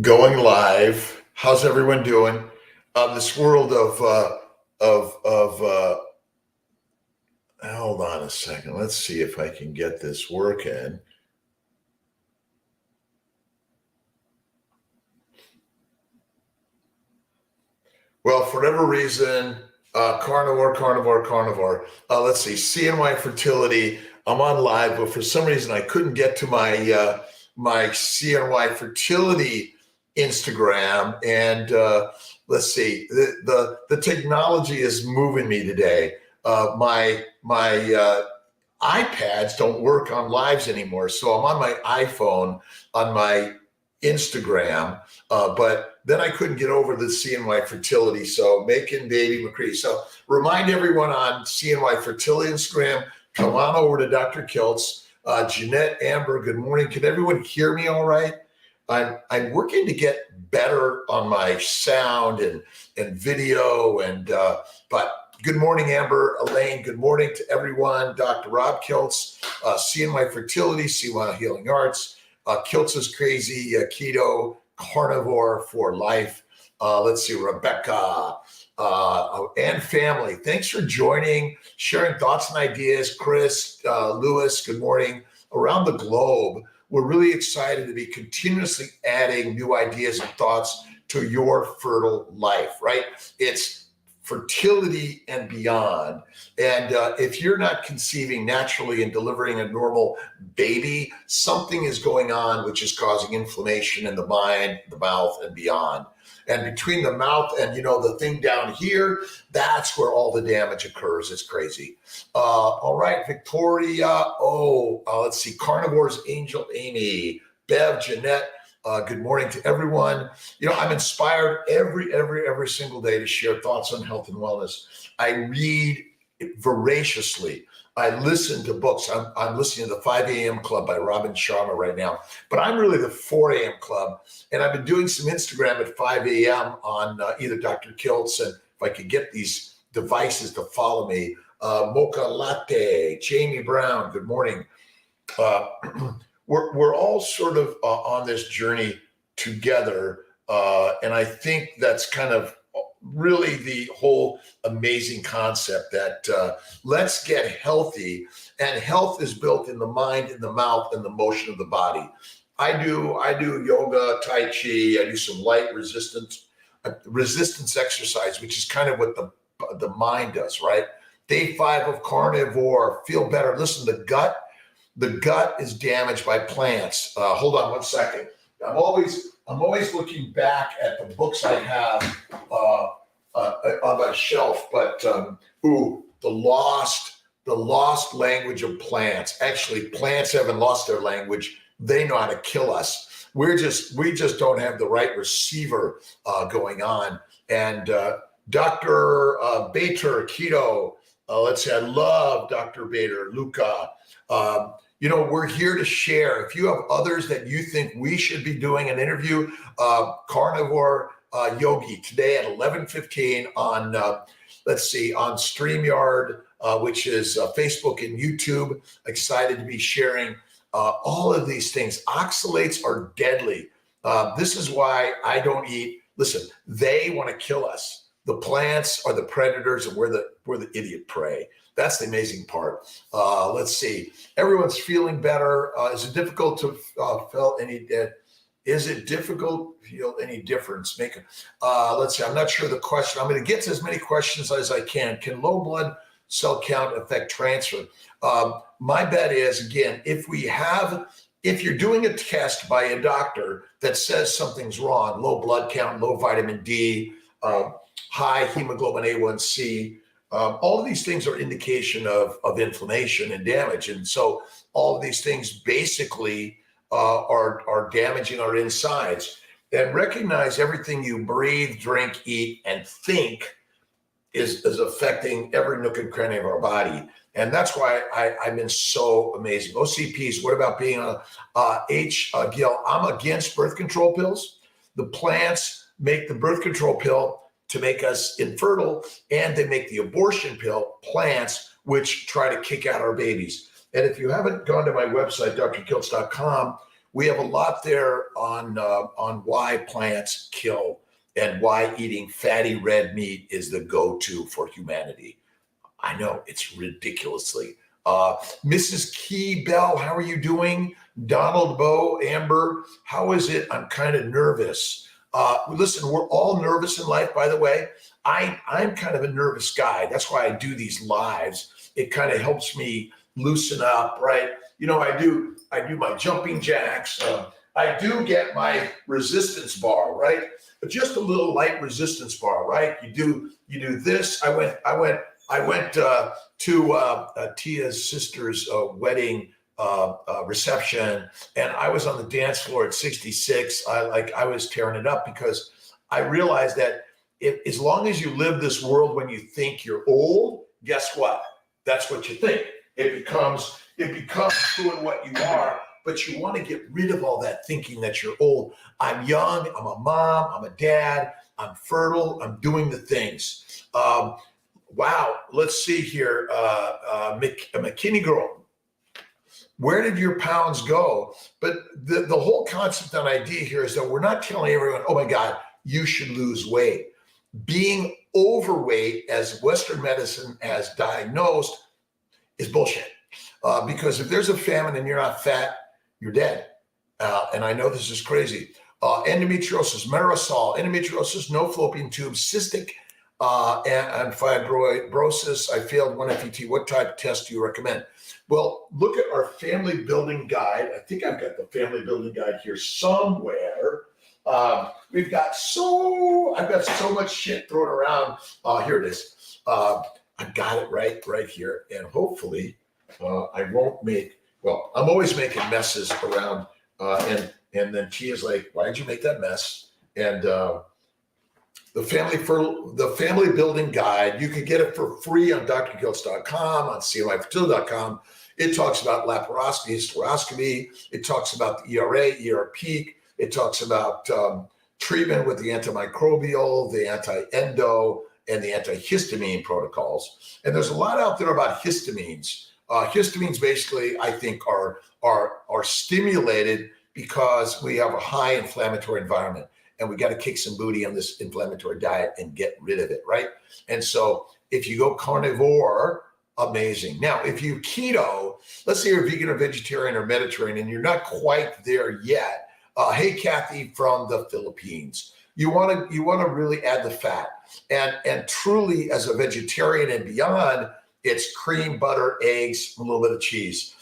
Going live. How's everyone doing? This world of hold on a second. Let's see if I can get this working. Well, for whatever reason, carnivore. Let's see, CNY Fertility. I'm on live, but for some reason I couldn't get to my CNY Fertility Instagram. And let's see, the technology is moving me today. My iPads don't work on lives anymore, so I'm on my iPhone on my Instagram, but then I couldn't get over the CNY Fertility. So making baby McCree. So remind everyone on CNY Fertility Instagram, come on over to Dr. Kiltz. Jeanette, Amber, good morning. Can everyone hear me all right? I'm working to get better on my sound and video, but good morning, Amber, Elaine. Good morning to everyone. Dr. Rob Kiltz, CNY Fertility, CNY Healing Arts. Kiltz is crazy, keto, carnivore for life. Let's see, Rebecca and family. Thanks for joining, sharing thoughts and ideas. Chris, Lewis, good morning. Around the globe, we're really excited to be continuously adding new ideas and thoughts to your fertile life, right? It's fertility and beyond. And if you're not conceiving naturally and delivering a normal baby, something is going on which is causing inflammation in the mind, the mouth, and beyond. And between the mouth and, the thing down here, that's where all the damage occurs. It's crazy. All right, Victoria. Let's see. Carnivores, Angel, Amy, Bev, Jeanette. Good morning to everyone. I'm inspired every single day to share thoughts on health and wellness. I read voraciously. I listen to books. I'm listening to the 5 a.m. Club by Robin Sharma right now, but I'm really the 4 a.m. Club. And I've been doing some Instagram at 5 a.m. on either Dr. Kiltz, and if I could get these devices to follow me, Mocha Latte, Jamie Brown, good morning. We're all sort of on this journey together. And I think that's kind of really the whole amazing concept that let's get healthy, and health is built in the mind, in the mouth, and the motion of the body. I do yoga, Tai Chi. I do some light resistance exercise, which is kind of what the mind does, right? Day 5 of carnivore, feel better. Listen, the gut is damaged by plants. Hold on one second. I'm always looking back at the books I have on my shelf, but the lost language of plants. Actually, plants haven't lost their language. They know how to kill us. We just don't have the right receiver going on. And Dr. Bader, Keto. Let's say I love Dr. Bader, Luca. We're here to share. If you have others that you think we should be doing an interview, Carnivore Yogi today at 11:15 on, on StreamYard, which is Facebook and YouTube. Excited to be sharing all of these things. Oxalates are deadly. This is why I don't eat. Listen, they want to kill us. The plants are the predators, and we're the idiot prey. That's the amazing part. Let's see. Everyone's feeling better. Is it difficult to feel any? Is it difficult to feel any difference? Let's see. I'm not sure the question. I'm going to get to as many questions as I can. Can low blood cell count affect transfer? My bet is, again, if you're doing a test by a doctor that says something's wrong, low blood count, low vitamin D, high hemoglobin A1C, all of these things are indication of inflammation and damage. And so all of these things basically are damaging our insides. And recognize everything you breathe, drink, eat, and think is affecting every nook and cranny of our body. And that's why I've been so amazing. OCPs, what about being Gil? I'm against birth control pills. The plants make the birth control pill to make us infertile, and they make the abortion pill, plants, which try to kick out our babies. And if you haven't gone to my website, drkiltz.com, We have a lot there on why plants kill and why eating fatty red meat is the go-to for humanity. I know it's ridiculously. Mrs. Key Bell, how are you doing? Donald Bowe, Amber, how is it? I'm kind of nervous. Listen, we're all nervous in life, by the way. I'm kind of a nervous guy. That's why I do these lives. It kind of helps me loosen up, right? I do my jumping jacks. I do get my resistance bar, right? But just a little light resistance bar, right? You do this. I went to Tia's sister's wedding reception, and I was on the dance floor at 66. I was tearing it up because I realized that as long as you live this world when you think you're old, guess what? That's what you think. It becomes true in what you are, but you want to get rid of all that thinking that you're old. I'm young, I'm a mom, I'm a dad, I'm fertile, I'm doing the things. Wow, let's see here. McKinney girl, where did your pounds go? But the whole concept and idea here is that we're not telling everyone, oh my God, you should lose weight. Being overweight, as Western medicine has diagnosed, is bullshit. Because if there's a famine and you're not fat, you're dead. And I know this is crazy. Endometriosis, Marisol, endometriosis, no fallopian tube, cystic and fibrosis. I failed one FET. What type of test do you recommend? Well, look at our family building guide. I think I've got the family building guide here somewhere. I've got so much shit thrown around. Here it is. I've got it right here. And hopefully I won't I'm always making messes around. And then Tia's like, why did you make that mess? And the family building guide, you can get it for free on drkiltz.com, on cmyfertility.com. It talks about laparoscopy, hysteroscopy. It talks about the ER peak. It talks about treatment with the antimicrobial, the anti-endo, and the antihistamine protocols. And there's a lot out there about histamines. Histamines basically, I think, are stimulated because we have a high inflammatory environment, and we got to kick some booty on this inflammatory diet and get rid of it, right? And so if you go carnivore, amazing. Now, if you keto, let's say you're vegan or vegetarian or Mediterranean, and you're not quite there yet. Hey, Kathy from the Philippines, you want to really add the fat, and truly as a vegetarian and beyond, it's cream, butter, eggs, a little bit of cheese.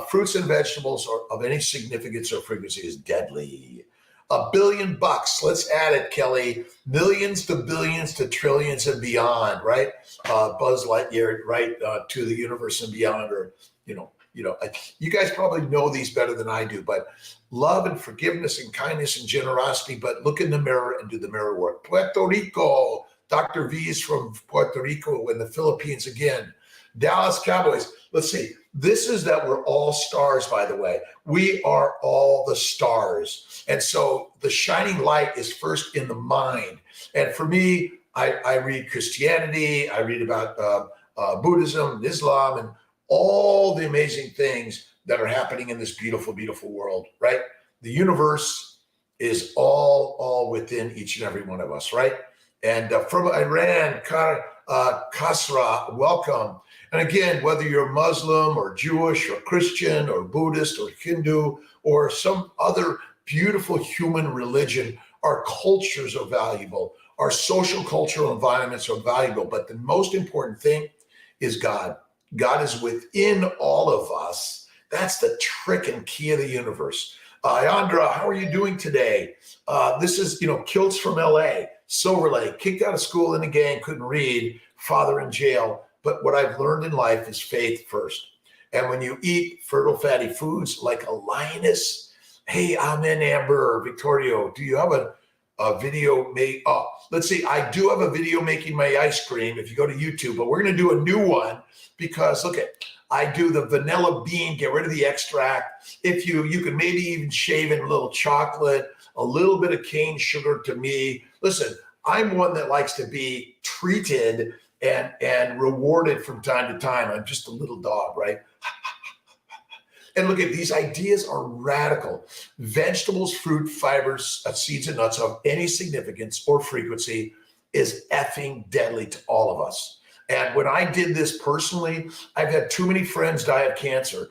Fruits and vegetables of any significance or frequency is deadly. $1 billion. Let's add it, Kelly. Millions to billions to trillions and beyond, right? Buzz Lightyear, right? To the universe and beyond, or you guys probably know these better than I do, but love and forgiveness and kindness and generosity. But look in the mirror and do the mirror work. Puerto Rico. Dr. V is from Puerto Rico in the Philippines again. Dallas Cowboys. Let's see. This is that we're all stars, by the way. We are all the stars. And so the shining light is first in the mind. And for me, I read Christianity. I read about Buddhism and Islam and all the amazing things that are happening in this beautiful, beautiful world, right? The universe is all within each and every one of us, right? And from Iran, Kasra, welcome. And again, whether you're Muslim or Jewish or Christian or Buddhist or Hindu or some other beautiful human religion, our cultures are valuable. Our social cultural environments are valuable. But the most important thing is God. God is within all of us. That's the trick and key of the universe. Ayandra, how are you doing today? This is, kiltz from LA, Silver Lake, kicked out of school in a gang, couldn't read, father in jail. But what I've learned in life is faith first. And when you eat fertile fatty foods like a lioness, hey, I'm in Amber, Victorio, do you have a video made? Oh, let's see. I do have a video making my ice cream if you go to YouTube, but we're going to do a new one because look I do the vanilla bean, get rid of the extract. If you can maybe even shave in a little chocolate, a little bit of cane sugar to me. Listen, I'm one that likes to be treated and rewarded from time to time. I'm just a little dog, right? And look at these ideas are radical. Vegetables, fruit, fibers, seeds, and nuts of any significance or frequency is effing deadly to all of us. And when I did this personally, I've had too many friends die of cancer.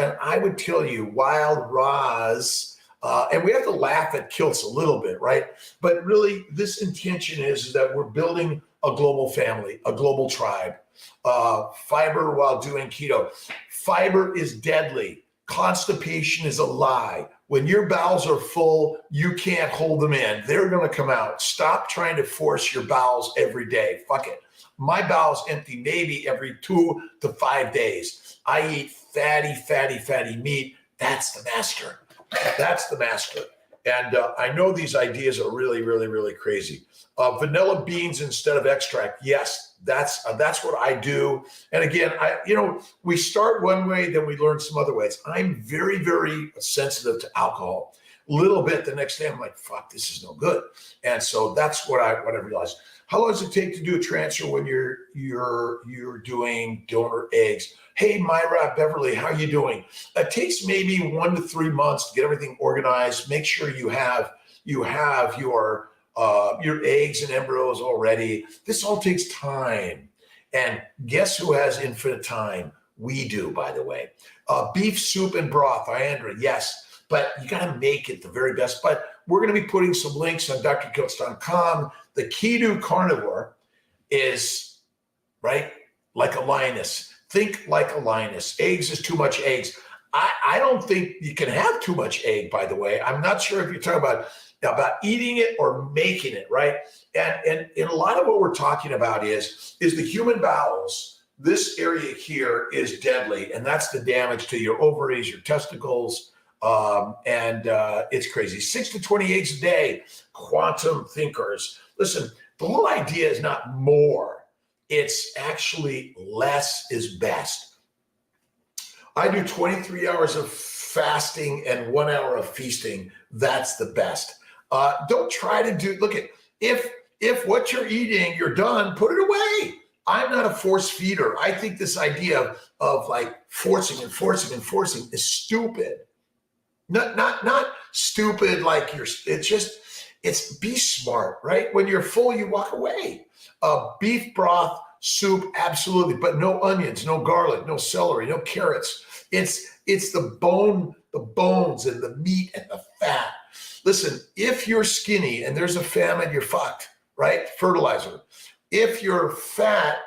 And I would tell you, wild Roz, and we have to laugh at kiltz a little bit, right? But really, this intention is that we're building a global family, a global tribe. Fiber while doing keto. Fiber is deadly. Constipation is a lie. When your bowels are full, you can't hold them in. They're going to come out. Stop trying to force your bowels every day. Fuck it. My bowels empty maybe every 2 to 5 days. I eat fatty meat. That's the master. That's the master. And I know these ideas are really crazy. Vanilla beans instead of extract. Yes, that's what I do. And again, we start one way, then we learn some other ways. I'm very sensitive to alcohol. Little bit the next day, I'm like, fuck, this is no good. And so that's what I realized. How long does it take to do a transfer when you're doing donor eggs? Hey, Myra, Beverly, how are you doing? It takes maybe 1 to 3 months to get everything organized. Make sure you have your eggs and embryos already. This all takes time. And guess who has infinite time? We do, by the way. Beef soup and broth, Iandra, yes. But you got to make it the very best. But we're going to be putting some links on drkiltz.com. The Keto carnivore is, right, like a lioness. Think like a lioness. Eggs is too much eggs. I don't think you can have too much egg, by the way. I'm not sure if you're talking about eating it or making it, right? And a lot of what we're talking about is the human bowels. This area here is deadly, and that's the damage to your ovaries, your testicles, and it's crazy. 6 to 20 eggs a day, quantum thinkers. Listen, the whole idea is not more. It's actually less is best. I do 23 hours of fasting and 1 hour of feasting. That's the best. Don't try to do, look at, if what you're eating, you're done, put it away. I'm not a force feeder. I think this idea of like forcing is stupid. Not stupid like it's be smart, right? When you're full, you walk away. Beef broth, soup, absolutely, but no onions, no garlic, no celery, no carrots. It's the bones and the meat and the fat. Listen, if you're skinny and there's a famine, you're fucked, right? Fertilizer. If you're fat,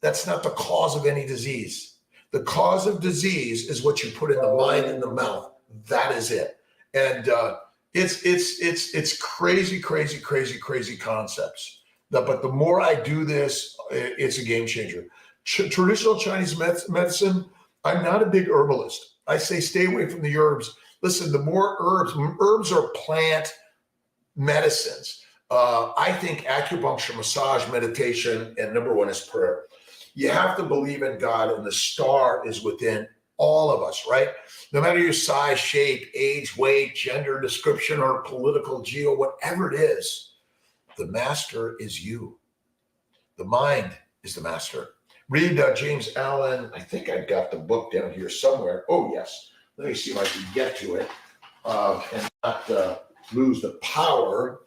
that's not the cause of any disease. The cause of disease is what you put in the mind and the mouth. That is it. And it's crazy concepts. But the more I do this, it's a game changer. Traditional Chinese medicine, I'm not a big herbalist. I say stay away from the herbs. Listen, the more herbs are plant medicines. I think acupuncture, massage, meditation, and number one is prayer. You have to believe in God, and the star is within all of us, right? No matter your size, shape, age, weight, gender, description, or political, geo, whatever it is, the master is you. The mind is the master. Read James Allen. I think I've got the book down here somewhere. Oh, yes. Let me see if I can get to it and not lose the power.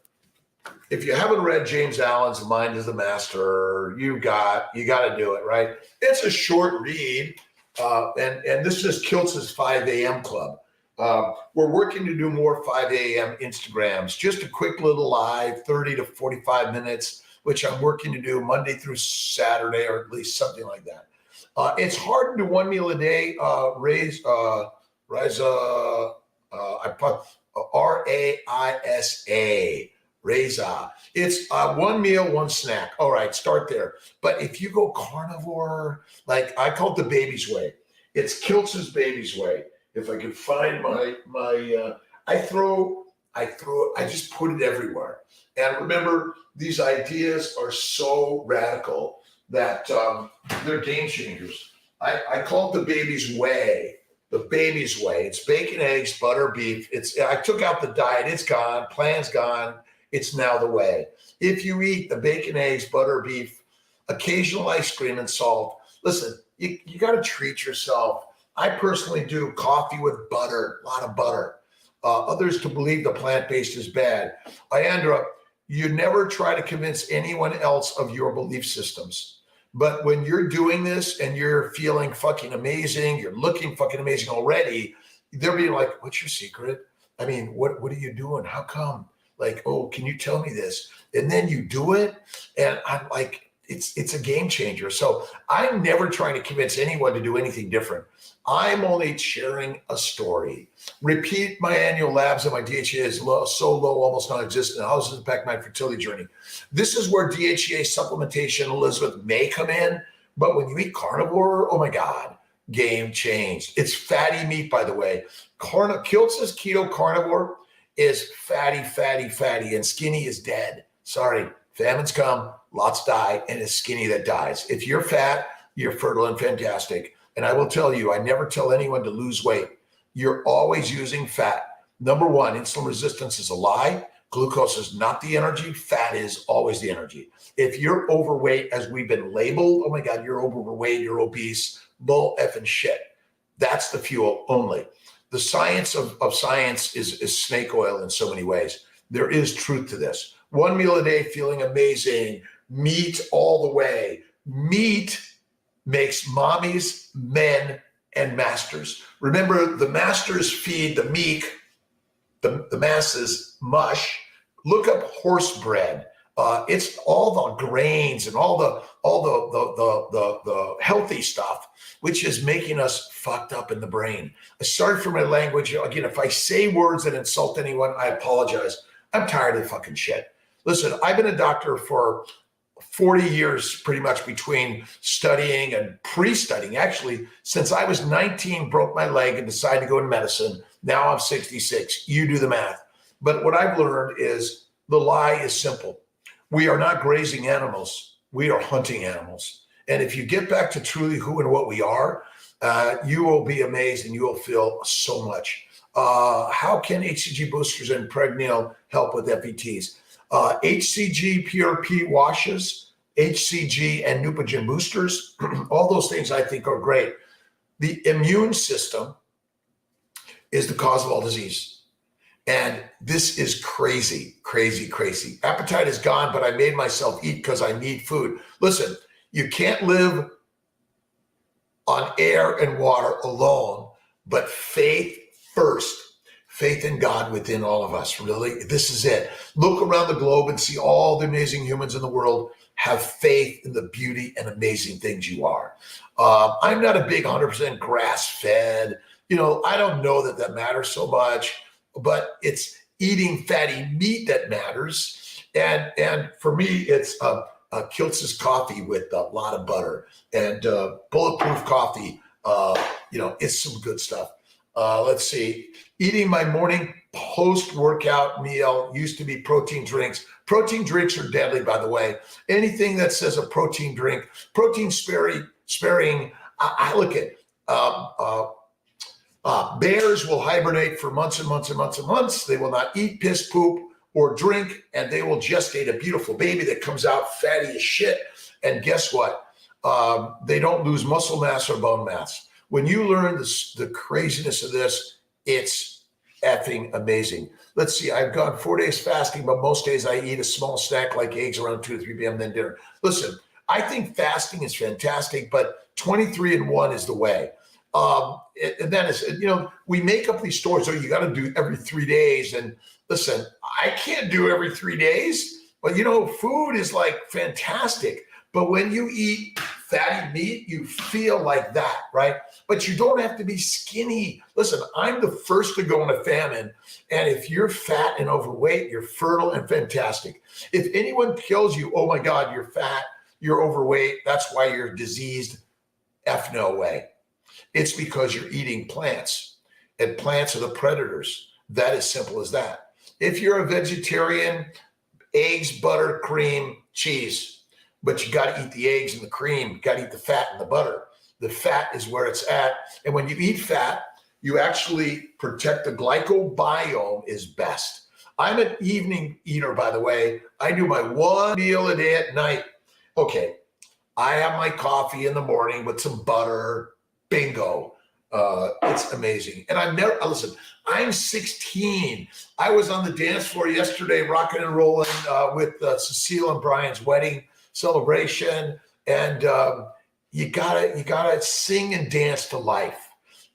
If you haven't read James Allen's The Mind is the Master, you got to do it, right? It's a short read. And this is Kiltz's 5 a.m. club. We're working to do more 5 a.m. Instagrams, just a quick little live, 30 to 45 minutes, which I'm working to do Monday through Saturday, or at least something like that. It's hard to do one meal a day. I put RAISA, Reza. It's one meal, one snack. All right, start there. But if you go carnivore, like I call it the baby's way. It's Kiltz's baby's way. If I can find I just put it everywhere. And remember, these ideas are so radical that they're game changers. I call it the baby's way. The baby's way. It's bacon, eggs, butter, beef. I took out the diet. It's gone. Plan's gone. It's now the way. If you eat the bacon, eggs, butter, beef, occasional ice cream and salt, listen, you got to treat yourself. I personally do coffee with butter, a lot of butter. Others to believe the plant-based is bad. Ayandra, you never try to convince anyone else of your belief systems. But when you're doing this and you're feeling fucking amazing, you're looking fucking amazing already, they'll be like, what's your secret? I mean, what are you doing? How come? Like, oh, can you tell me this? And then you do it. And I'm like, it's a game changer. So I'm never trying to convince anyone to do anything different. I'm only sharing a story. Repeat my annual labs and my DHEA is low, so low, almost non-existent. How does it impact my fertility journey? This is where DHEA supplementation, Elizabeth, may come in. But when you eat carnivore, oh my God, game changed. It's fatty meat, by the way. Kiltz's keto carnivore is fatty, fatty, fatty, and skinny is dead. Sorry, famines come, lots die, and it's skinny that dies. If you're fat, you're fertile and fantastic. And I will tell you, I never tell anyone to lose weight. You're always using fat. Number one, insulin resistance is a lie. Glucose is not the energy. Fat is always the energy. If you're overweight, as we've been labeled, oh my God, you're overweight, you're obese, bull effing shit. That's the fuel only. The science of science is snake oil in so many ways. There is truth to this. 1 meal a day, feeling amazing, meat all the way. Meat makes mommies, men, and masters. Remember, the masters feed the meek, the masses mush. Look up horse bread. It's all the grains and all the healthy stuff, which is making us fucked up in the brain. Sorry for my language. Again, if I say words that insult anyone, I apologize. I'm tired of the fucking shit. Listen, I've been a doctor for 40 years, pretty much between studying and pre-studying. Actually, since I was 19, broke my leg and decided to go into medicine. Now I'm 66. You do the math. But what I've learned is the lie is simple. We are not grazing animals. We are hunting animals. And if you get back to truly who and what we are, you will be amazed and you will feel so much. How can HCG boosters and Pregnil help with FETs? HCG PRP washes, HCG and Neupogen boosters, all those things I think are great. The immune system is the cause of all disease. And this is crazy, crazy, crazy. Appetite is gone, but I made myself eat because I need food. Listen, you can't live on air and water alone, but faith first. Faith in God within all of us, really. This is it. Look around the globe and see all the amazing humans in the world. Have faith in the beauty and amazing things you are. I'm not a big 100% grass-fed. I don't know that matters so much, but it's eating fatty meat that matters. And for me, it's Kiltz's coffee with a lot of butter and bulletproof coffee. It's some good stuff. Let's see. Eating my morning post-workout meal used to be protein drinks. Protein drinks are deadly, by the way. Anything that says a protein drink, protein sparing, I look at bears will hibernate for months and months and months and months. They will not eat, piss, poop, or drink, and they will gestate a beautiful baby that comes out fatty as shit. And guess what? They don't lose muscle mass or bone mass. When you learn the craziness of this, it's effing amazing. Let's see, I've gone 4 days fasting, but most days I eat a small snack like eggs around 2 to 3 p.m., then dinner. Listen, I think fasting is fantastic, but 23-1 is the way. And that is, we make up these stories, so you got to do every 3 days. And listen, I can't do every 3 days, but food is like fantastic. But when you eat fatty meat, you feel like that, right? But you don't have to be skinny. Listen, I'm the first to go in a famine. And if you're fat and overweight, you're fertile and fantastic. If anyone tells you, oh my God, you're fat, you're overweight, that's why you're diseased, F no way. It's because you're eating plants, and plants are the predators. That is simple as that. If you're a vegetarian, eggs, butter, cream, cheese. But you got to eat the eggs and the cream. You got to eat the fat and the butter. The fat is where it's at. And when you eat fat, you actually protect the glycobiome is best. I'm an evening eater, by the way. I do my 1 meal a day at night. Okay, I have my coffee in the morning with some butter. Bingo. It's amazing. And listen, I'm 16. I was on the dance floor yesterday, rocking and rolling with Cecile and Brian's wedding celebration. And you gotta sing and dance to life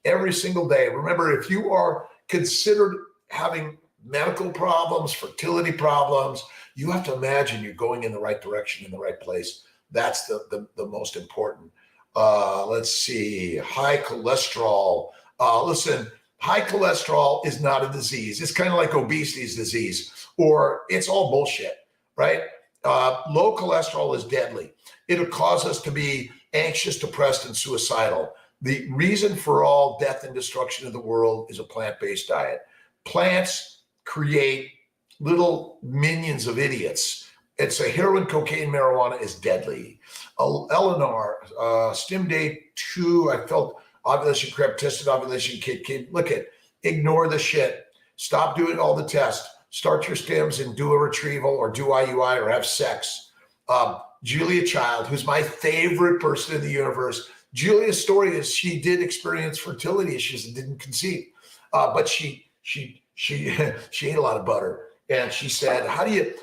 every single day. Remember, if you are considered having medical problems, fertility problems, you have to imagine you're going in the right direction, in the right place. That's the most important. Let's see, high cholesterol. Listen, high cholesterol is not a disease. It's kind of like obesity is disease, or it's all bullshit, right? Low cholesterol is deadly. It'll cause us to be anxious, depressed, and suicidal. The reason for all death and destruction of the world is a plant-based diet. Plants create little minions of idiots. It's a heroin, cocaine, marijuana is deadly. Eleanor, stim day 2, I felt ovulation crept, tested ovulation kit. Look at, ignore the shit. Stop doing all the tests. Start your stims and do a retrieval or do IUI or have sex. Julia Child, who's my favorite person in the universe. Julia's story is she did experience fertility issues and didn't conceive, but she ate a lot of butter, and she said, "How do you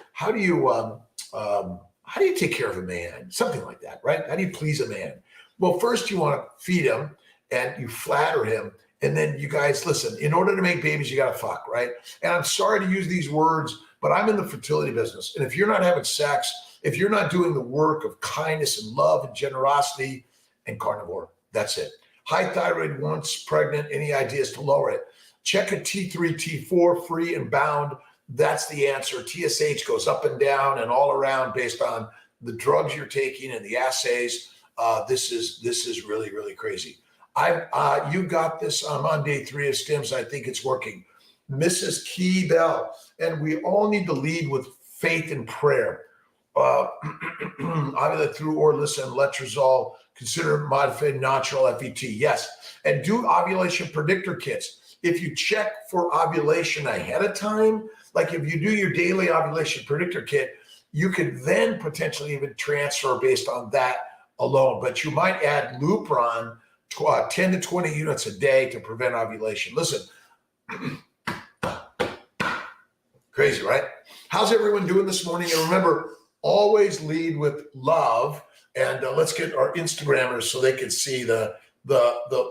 take care of a man?" Something like that, right? How do you please a man? Well, first you want to feed him and you flatter him, and then you guys listen. In order to make babies, you got to fuck, right? And I'm sorry to use these words, but I'm in the fertility business, and if you're not having sex, if you're not doing the work of kindness and love and generosity and carnivore, that's it. High thyroid once pregnant, any ideas to lower it? Check a T3, T4, free and bound. That's the answer. TSH goes up and down and all around based on the drugs you're taking and the assays. This is really, really crazy. You got this. I'm on day 3 of stims. I think it's working. Mrs. Key Bell, and we all need to lead with faith and prayer. Ovulate through or listen, letrozole, consider modified natural FET. Yes. And do ovulation predictor kits. If you check for ovulation ahead of time, like if you do your daily ovulation predictor kit, you could then potentially even transfer based on that alone. But you might add Lupron 10 to 20 units a day to prevent ovulation. Listen, crazy, right? How's everyone doing this morning? And remember, always lead with love. And let's get our Instagrammers so they can see the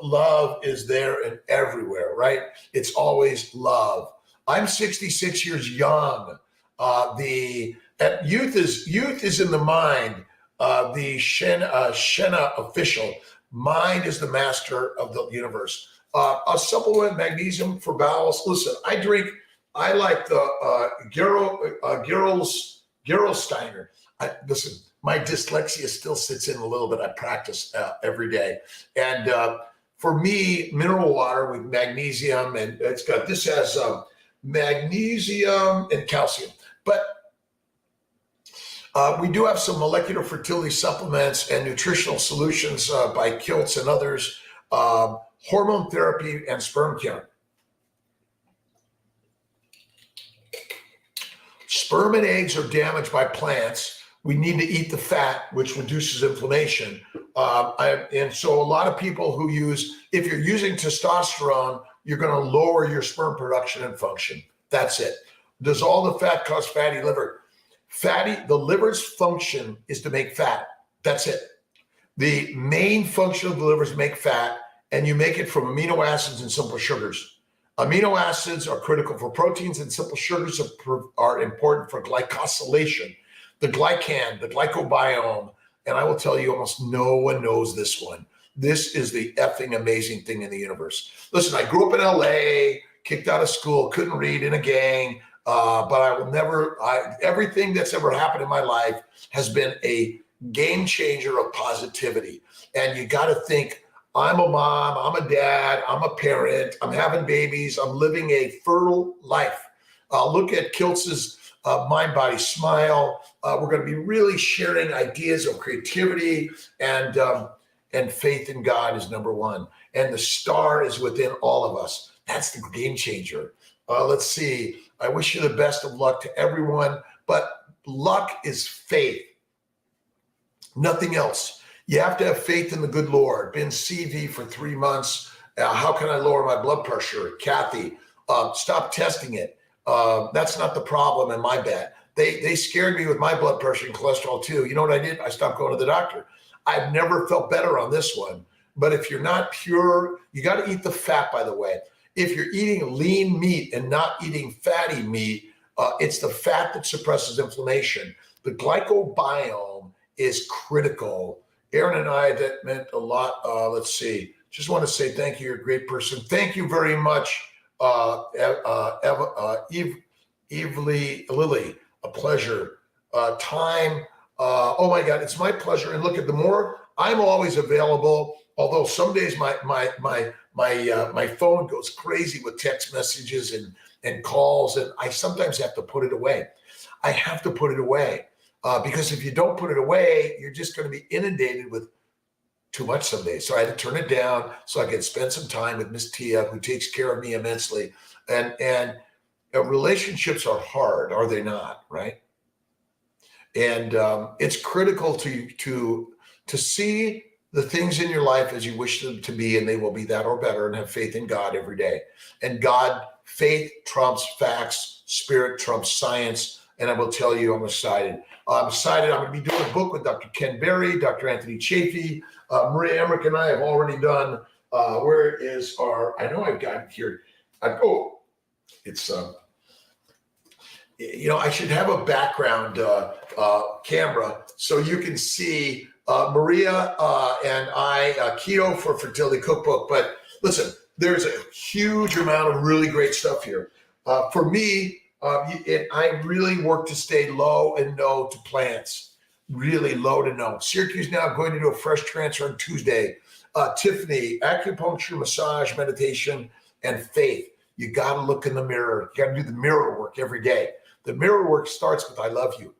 love is there and everywhere, right? It's always love. I'm 66 years young. Youth is in the mind. The Shenna official, mind is the master of the universe. A supplement, magnesium for bowels. Listen, I like the Gerolsteiner. Listen, my dyslexia still sits in a little bit. I practice every day. And for me, mineral water with magnesium, and this has magnesium and calcium. But we do have some molecular fertility supplements and nutritional solutions by Kiltz and others, hormone therapy and sperm count. Sperm and eggs are damaged by plants. We need to eat the fat, which reduces inflammation. And so a lot of people who if you're using testosterone, you're going to lower your sperm production and function. That's it. Does all the fat cause fatty liver? The liver's function is to make fat. That's it. The main function of the liver is to make fat, and you make it from amino acids and simple sugars. Amino acids are critical for proteins, and simple sugars are important for glycosylation. The glycan, the glycobiome, and I will tell you, almost no one knows this one. This is the effing amazing thing in the universe. Listen, I grew up in LA, kicked out of school, couldn't read, in a gang, but I will never, everything that's ever happened in my life has been a game changer of positivity. And you got to think, I'm a mom, I'm a dad, I'm a parent, I'm having babies, I'm living a fertile life. Look at Kiltz's Mind, Body, Smile. We're going to be really sharing ideas of creativity, and faith in God is number one. And the star is within all of us. That's the game changer. Let's see. I wish you the best of luck to everyone, but luck is faith. Nothing else. You have to have faith in the good Lord. Been CV for 3 months. How can I lower my blood pressure? Kathy, stop testing it. That's not the problem in my bet. They scared me with my blood pressure and cholesterol too. You know what I did? I stopped going to the doctor. I've never felt better on this one. But if you're not pure, you got to eat the fat, by the way. If you're eating lean meat and not eating fatty meat, it's the fat that suppresses inflammation. The glycobiome is critical. Aaron and I, that meant a lot. Let's see. Just want to say thank you. You're a great person. Thank you very much, Lily. A pleasure. Time. Oh my God, it's my pleasure. And look, at the more I'm always available. Although some days my phone goes crazy with text messages and calls, and I sometimes have to put it away. I have to put it away because if you don't put it away, you're just going to be inundated with too much some days. So I had to turn it down so I could spend some time with Miss Tia, who takes care of me immensely. And relationships are hard, are they not? Right? And it's critical to see the things in your life as you wish them to be, and they will be that or better, and have faith in God every day. And God, faith trumps facts, spirit trumps science. And I will tell you, I'm excited. I'm excited. I'm going to be doing a book with Dr. Ken Berry, Dr. Anthony Chafee. Maria Emmerich and I have already done, where is our, I know I've got it here. It's, I should have a background camera so you can see Maria and I, Keto for Fertility Cookbook. But listen, there's a huge amount of really great stuff here. For me, I really work to stay low and no to plants, really low to no. Syracuse now going to do a fresh transfer on Tuesday. Tiffany, acupuncture, massage, meditation, and faith. You got to look in the mirror. You got to do the mirror work every day. The mirror work starts with I love you.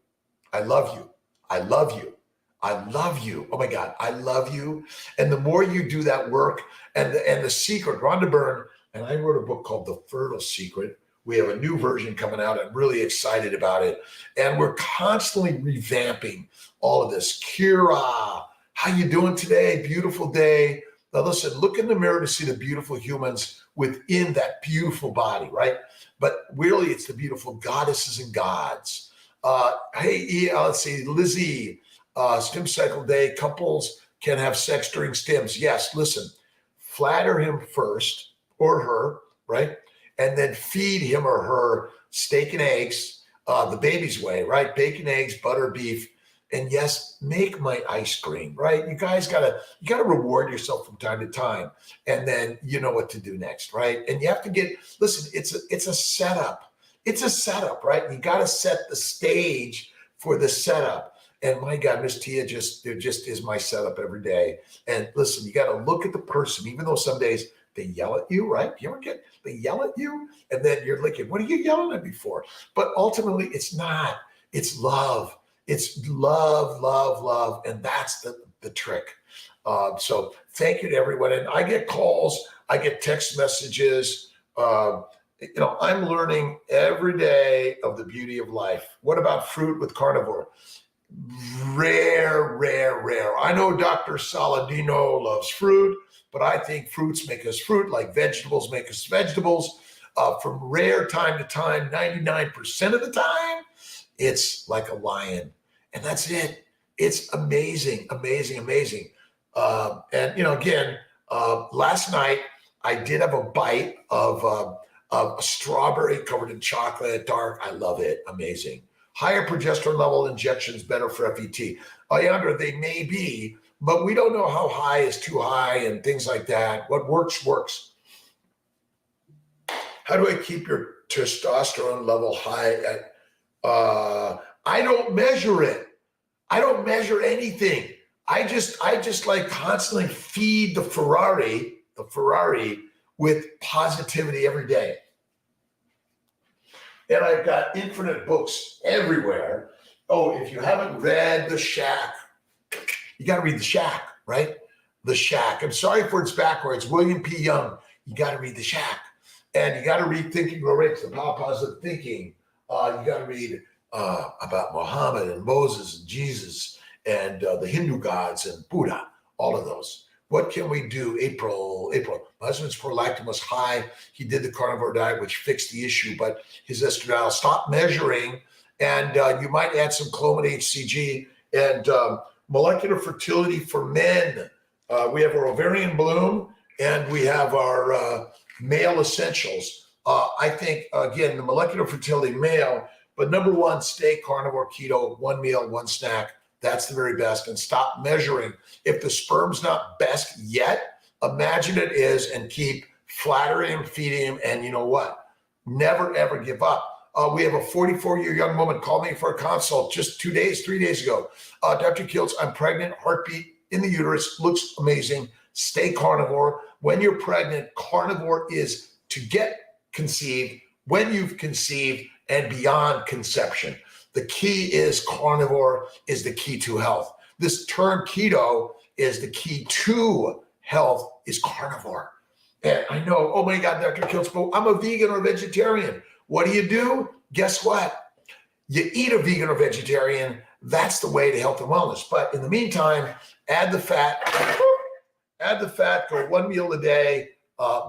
I love you. I love you. I love you. Oh my God, I love you. And the more you do that work, and the secret, Rhonda Byrne, and I wrote a book called The Fertile Secret. We have a new version coming out. I'm really excited about it. And we're constantly revamping all of this. Kira, how you doing today? Beautiful day. Now listen, look in the mirror to see the beautiful humans within that beautiful body, right? But really, it's the beautiful goddesses and gods. Hey, let's see, Lizzie, stim cycle day, couples can have sex during stims. Yes, listen, flatter him first, or her, right? And then feed him or her steak and eggs, the baby's way, right? Bacon, eggs, butter, beef. And yes, make my ice cream, right? You guys gotta reward yourself from time to time, and then you know what to do next, right? And you have to listen, it's a setup. It's a setup, right? You gotta set the stage for the setup. And my God, Miss Tia there just is my setup every day. And listen, you gotta look at the person, even though some days they yell at you, right? You ever they yell at you, and then you're like, what are you yelling at me for? But ultimately, it's not. It's love. It's love, love, love. And that's the trick. So thank you to everyone. And I get calls, I get text messages. I'm learning every day of the beauty of life. What about fruit with carnivore? Rare, rare, rare. I know Dr. Saladino loves fruit, but I think fruits make us fruit, like vegetables make us vegetables. From rare time to time, 99% of the time, it's like a lion. And that's it. It's amazing, amazing, amazing. Again, last night, I did have a bite of a strawberry covered in chocolate, dark. I love it. Amazing. Higher progesterone level injections better for FET. Ayandra, they may be, but we don't know how high is too high and things like that. What works, works. How do I keep your testosterone level high? I don't measure it. I don't measure anything. I just like constantly feed the Ferrari with positivity every day. And I've got infinite books everywhere. Oh, if you haven't read The Shack, you got to read The Shack, right? The Shack. I'm sorry for it's backwards. William P. Young. You got to read The Shack. And you got to read Thinking Grow Rich, The Power of Positive Thinking. You got to read about Muhammad and Moses and Jesus and the Hindu gods and Buddha, all of those. What can we do? April. My husband's prolactin was high. He did the carnivore diet, which fixed the issue, but his estradiol stopped measuring. And you might add some Clomid HCG and molecular fertility for men. We have our ovarian bloom and we have our male essentials. I think, again, the molecular fertility male, but number one, stay carnivore, keto, one meal, one snack. That's the very best. And stop measuring. If the sperm's not best yet, imagine it is and keep flattering him, feeding him. And you know what? Never, ever give up. We have a 44-year young woman called me for a consult just 3 days ago. Dr. Kiltz, I'm pregnant, heartbeat in the uterus, looks amazing. Stay carnivore. When you're pregnant, carnivore is to get conceived, when you've conceived, and beyond conception. The key is carnivore is the key to health. This term keto is the key to health is carnivore. And I know, oh my God, Dr. Kiltz, but I'm a vegan or vegetarian. What do? Guess what? You eat a vegan or vegetarian. That's the way to health and wellness. But in the meantime, add the fat, go one meal a day.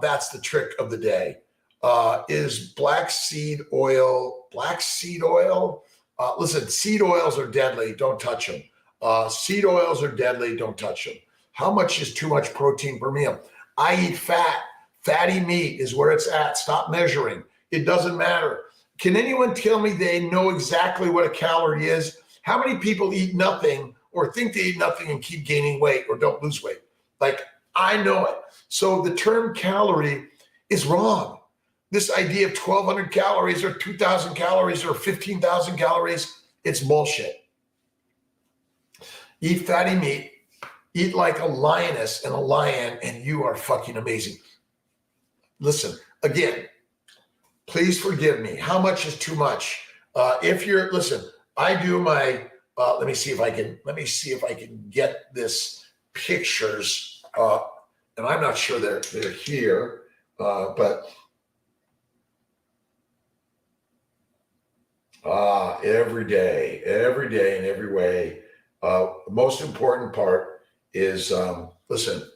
That's the trick of the day. Is black seed oil? Listen, seed oils are deadly. Don't touch them. Seed oils are deadly. Don't touch them. How much is too much protein per meal? I eat fat. Fatty meat is where it's at. Stop measuring. It doesn't matter. Can anyone tell me they know exactly what a calorie is? How many people eat nothing or think they eat nothing and keep gaining weight or don't lose weight? Like, I know it. So the term calorie is wrong. This idea of 1,200 calories or 2,000 calories or 15,000 calories, it's bullshit. Eat fatty meat, eat like a lioness and a lion, and you are fucking amazing. Listen, again, please forgive me. How much is too much? Listen, I do my, let me see if I can get this pictures, and I'm not sure they're here, but every day in every way. The most important part is, listen,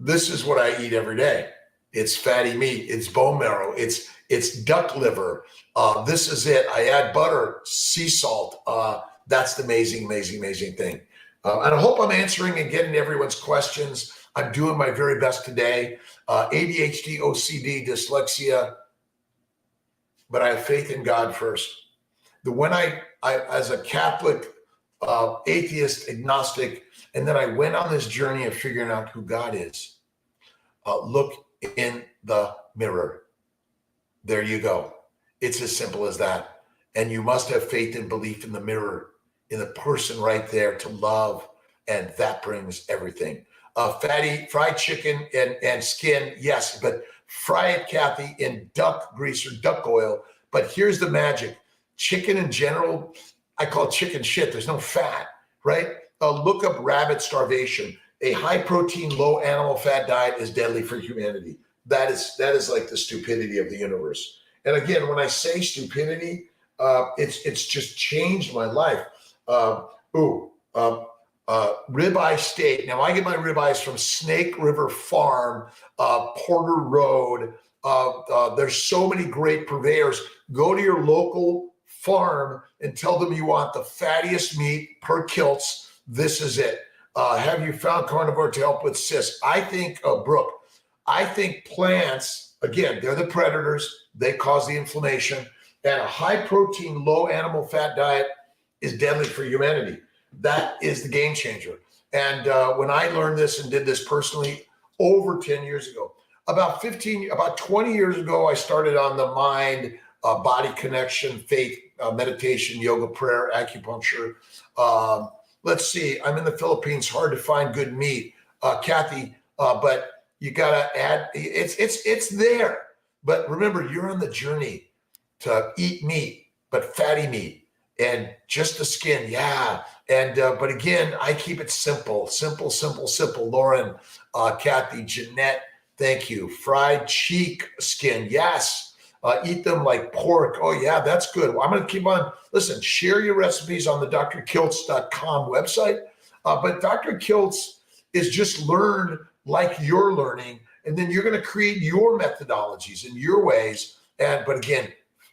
this is what I eat every day. It's fatty meat, it's bone marrow, it's duck liver. This is it. I add butter, sea salt. That's the amazing thing. And I hope I'm answering and getting everyone's questions. I'm doing my very best today. ADHD, OCD, dyslexia, but I have faith in God first. When I as a Catholic, atheist, agnostic, and then I went on this journey of figuring out who God is. Look in the mirror. There you go. It's as simple as that. And you must have faith and belief in the mirror, in the person right there to love, and that brings everything. Fatty, fried chicken and skin, yes, but fry it, Kathy, in duck grease or duck oil. But here's the magic. Chicken in general, I call chicken shit. There's no fat, right? Look up rabbit starvation. A high protein, low animal fat diet is deadly for humanity. That is like the stupidity of the universe. And again, when I say stupidity, it's just changed my life. Ribeye steak. Now I get my ribeyes from Snake River Farm, Porter Road. There's so many great purveyors. Go to your local farm and tell them you want the fattiest meat per kiltz. This is it. Have you found carnivore to help with cysts? I think, Brooke, I think plants, again, they're the predators. They cause the inflammation. And a high protein, low animal fat diet is deadly for humanity. That is the game changer. And when I learned this and did this personally over 10 years ago, about 20 years ago, I started on the mind, body connection, faith, meditation, yoga, prayer, acupuncture. Let's see, I'm in the Philippines, hard to find good meat. Kathy, but you gotta add, it's there. But remember, you're on the journey to eat meat, but fatty meat and just the skin. Yeah. And, but again, I keep it simple. Lauren, Kathy, Jeanette, thank you. Fried cheek skin. Yes. Eat them like pork. Oh yeah, that's good. Well, I'm going to keep on. Listen, share your recipes on the drkiltz.com website. But Dr. Kiltz is just learn like you're learning, and then you're going to create your methodologies and your ways. But again,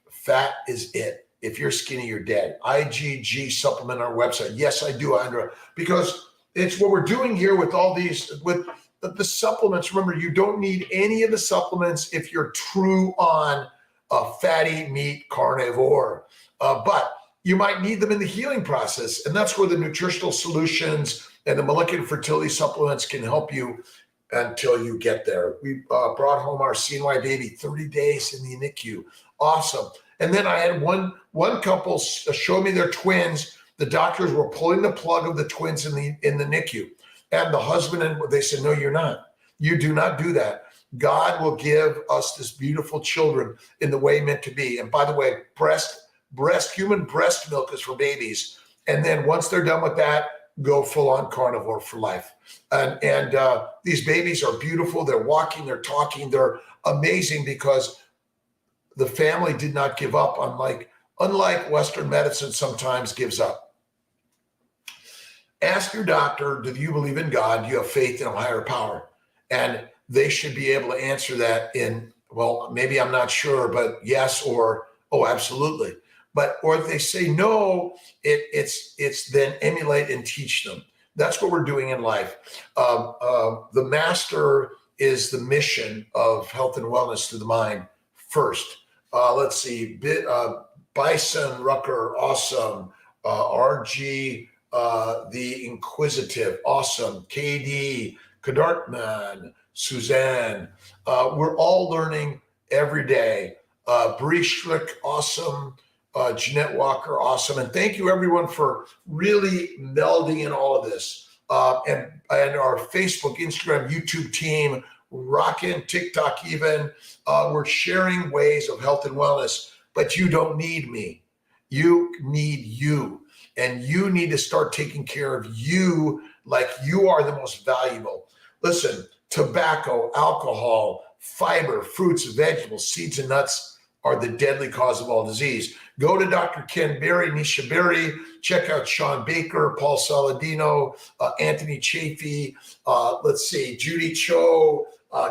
fat is it. If you're skinny, you're dead. IgG supplement on our website. Yes, I do, Andrea, because it's what we're doing here with all these, with the supplements. Remember, you don't need any of the supplements if you're true on a fatty meat carnivore, but you might need them in the healing process. And that's where the nutritional solutions and the molecular fertility supplements can help you until you get there. We brought home our CNY baby, 30 days in the NICU. Awesome. And then I had one couple show me their twins. The doctors were pulling the plug of the twins in the NICU. And the husband, and they said, no, you're not. You do not do that. God will give us this beautiful children in the way meant to be. And by the way, human breast milk is for babies. And then once they're done with that, go full on carnivore for life. And these babies are beautiful. They're walking, they're talking, they're amazing because the family did not give up, unlike Western medicine sometimes gives up. Ask your doctor, do you believe in God? Do you have faith in a higher power? And they should be able to answer that in, well, maybe I'm not sure, but yes, or, oh, absolutely. Or if they say no, it's then emulate and teach them. That's what we're doing in life. The master is the mission of health and wellness through the mind first. Let's see, Bison Rucker, awesome. RG, the Inquisitive, awesome. KD, Kadartman, Suzanne. We're all learning every day. Bree Schlick, awesome. Jeanette Walker, awesome. And thank you everyone for really melding in all of this. And our Facebook, Instagram, YouTube team, rocking TikTok even. We're sharing ways of health and wellness, but you don't need me. You need you. And you need to start taking care of you like you are the most valuable. Listen, tobacco, alcohol, fiber, fruits, vegetables, seeds, and nuts are the deadly cause of all disease. Go to Dr. Ken Berry, Nisha Berry, check out Sean Baker, Paul Saladino, Anthony Chafee, let's see, Judy Cho,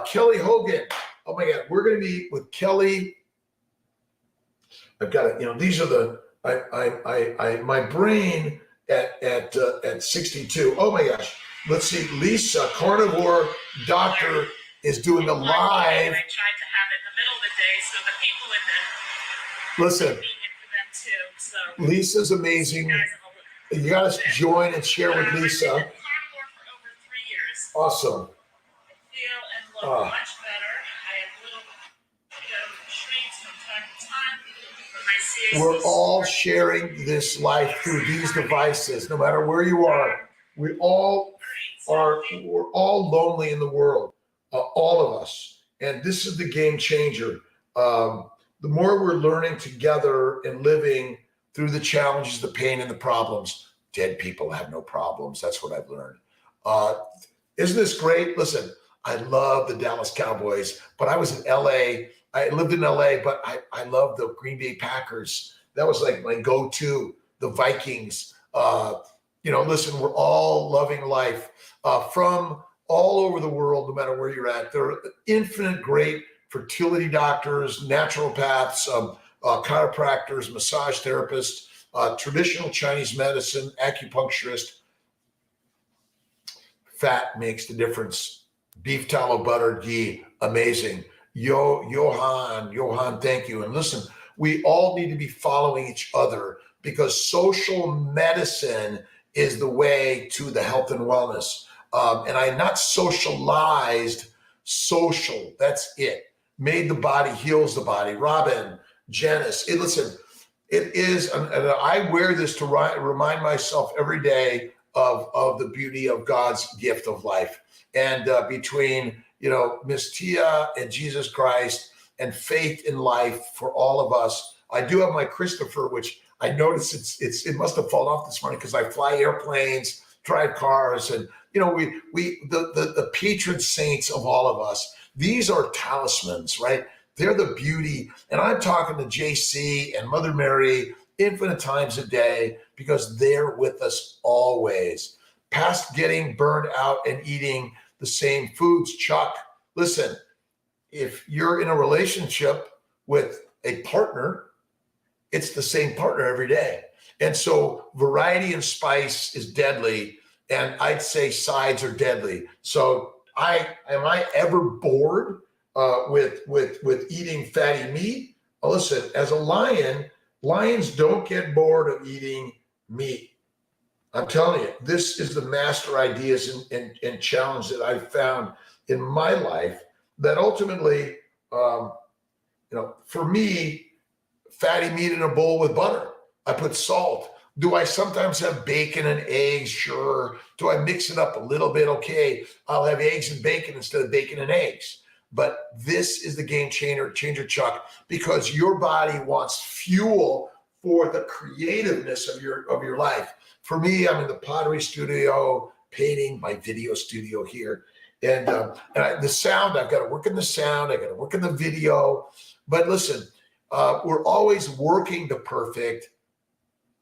Kelly Hogan. Oh my God, we're going to be with Kelly. I've got it. These are the, my brain at 62. Oh my gosh. Let's see, Lisa, carnivore doctor, is doing a live. I tried to have it in the middle of the day so the people in the listen. For them too. So Lisa's amazing. You got to join and share with Lisa. I've been carnivore for over 3 years. Awesome. I feel and look much better. I have little treats from time to time. But my CAC We're all sharing this life through these devices, no matter where you are. We're all lonely in the world, all of us. And this is the game changer. The more we're learning together and living through the challenges, the pain, and the problems. Dead people have no problems. That's what I've learned. Isn't this great? Listen, I love the Dallas Cowboys, but I was in LA. I lived in LA, but I love the Green Bay Packers. That was like my go-to, the Vikings. Listen, we're all loving life from all over the world, no matter where you're at. There are infinite great fertility doctors, naturopaths, chiropractors, massage therapists, traditional Chinese medicine, acupuncturist. Fat makes the difference. Beef tallow, butter, ghee, amazing. Johan, thank you. And listen, we all need to be following each other because social medicine is the way to the health and wellness. And I not socialized, social, that's it. Made the body, heals the body. Robin, Janice, listen, it is, and I wear this to remind myself every day of the beauty of God's gift of life. And between, Miss Tia and Jesus Christ and faith in life for all of us. I do have my Christopher, which I noticed it must have fallen off this morning because I fly airplanes, drive cars, and the patron saints of all of us. These are talismans, right? They're the beauty. And I'm talking to JC and Mother Mary infinite times a day because they're with us always. past getting burned out and eating the same foods. Chuck, listen, if you're in a relationship with a partner, it's the same partner every day. And so variety and spice is deadly. And I'd say sides are deadly. So am I ever bored with eating fatty meat? Well, listen, as a lion, lions don't get bored of eating meat. I'm telling you, this is the master ideas and challenge that I've found in my life that ultimately, for me, fatty meat in a bowl with butter. I put salt. Do I sometimes have bacon and eggs? Sure. Do I mix it up a little bit? Okay. I'll have eggs and bacon instead of bacon and eggs. But this is the game changer, Chuck, because your body wants fuel for the creativeness of your life. For me, I'm in the pottery studio, painting, my video studio here. And the sound, I've got to work in the sound. I got to work in the video. But listen, we're always working to perfect.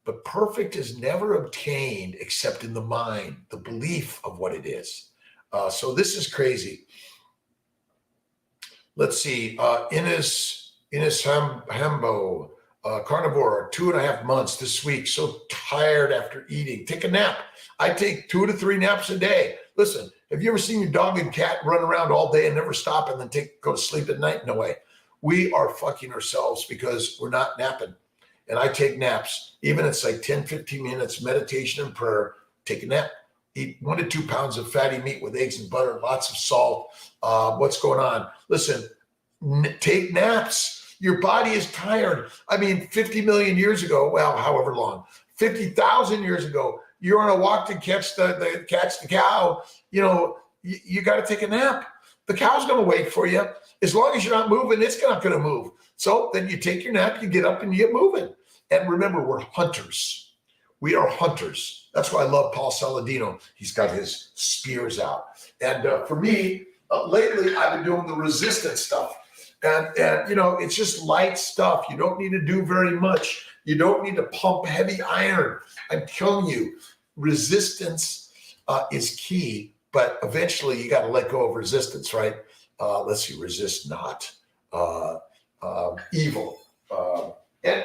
But perfect is never obtained except in the mind, the belief of what it is. So this is crazy. Let's see. Ines Hambo, carnivore, 2.5 months this week. So tired after eating. Take a nap. I take 2 to 3 naps a day. Listen, have you ever seen your dog and cat run around all day and never stop and then go to sleep at night? No way. We are fucking ourselves because we're not napping. And I take naps, even it's like 10, 15 minutes, meditation and prayer, take a nap, eat 1 to 2 pounds of fatty meat with eggs and butter, lots of salt. What's going on? Listen, take naps. Your body is tired. I mean, 50 million years ago, well, however long, 50,000 years ago, you're on a walk to catch the cow. You got to take a nap. The cow's going to wait for you. As long as you're not moving, it's not going to move. So then you take your nap, you get up and you get moving. And remember, we're hunters. We are hunters. That's why I love Paul Saladino. He's got his spears out. And for me, lately, I've been doing the resistance stuff. And it's just light stuff. You don't need to do very much. You don't need to pump heavy iron. I'm telling you, resistance is key. But eventually, you got to let go of resistance, right? Let's see, resist not evil. And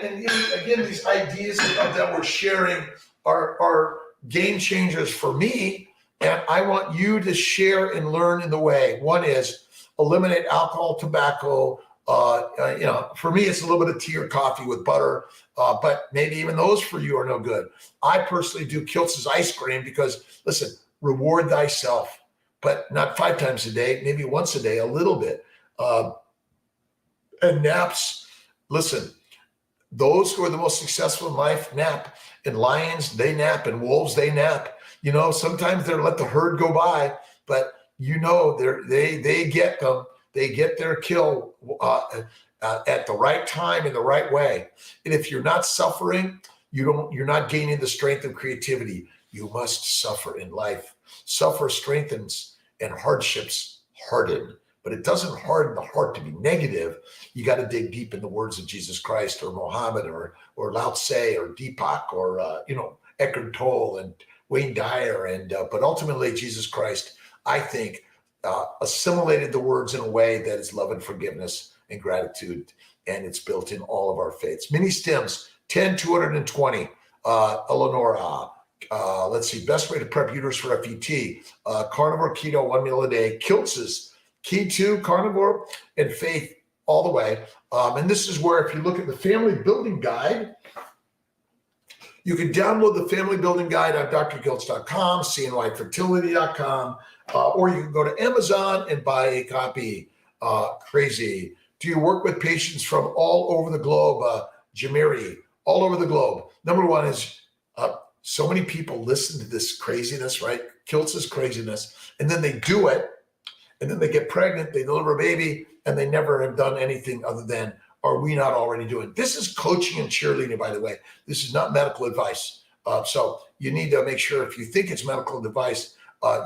again, these ideas that we're sharing are game changers for me. And I want you to share and learn in the way. One is eliminate alcohol, tobacco. For me, it's a little bit of tea or coffee with butter, but maybe even those for you are no good. I personally do kiltz ice cream because, listen, reward thyself, but not 5 times a day, maybe once a day, a little bit. And naps, listen, those who are the most successful in life nap. And lions, they nap. And wolves, they nap. Sometimes they're let the herd go by, but they get them. They get their kill at the right time in the right way. And if you're not suffering, you're not gaining the strength of creativity. You must suffer in life. Suffer strengthens and hardships harden. But it doesn't harden the heart to be negative. You got to dig deep in the words of Jesus Christ or Muhammad or Lao Tse or Deepak or, Eckhart Tolle and Wayne Dyer. But ultimately, Jesus Christ, I think, assimilated the words in a way that is love and forgiveness and gratitude. And it's built in all of our faiths. Mini stems, 10, 220. Eleonora. Let's see, best way to prep uterus for FET. Carnivore, keto, 1 meal a day. Kiltzes. Keto, carnivore, and faith all the way. And this is where, if you look at the family building guide, you can download the family building guide on drkiltz.com, cnyfertility.com, or you can go to Amazon and buy a copy. Crazy. Do you work with patients from all over the globe? Jamiri, all over the globe. Number one is so many people listen to this craziness, right? Kiltz's craziness, and then they do it. And then they get pregnant, they deliver a baby, and they never have done anything other than, are we not already doing? This is coaching and cheerleading, by the way. This is not medical advice. So you need to make sure, if you think it's medical advice,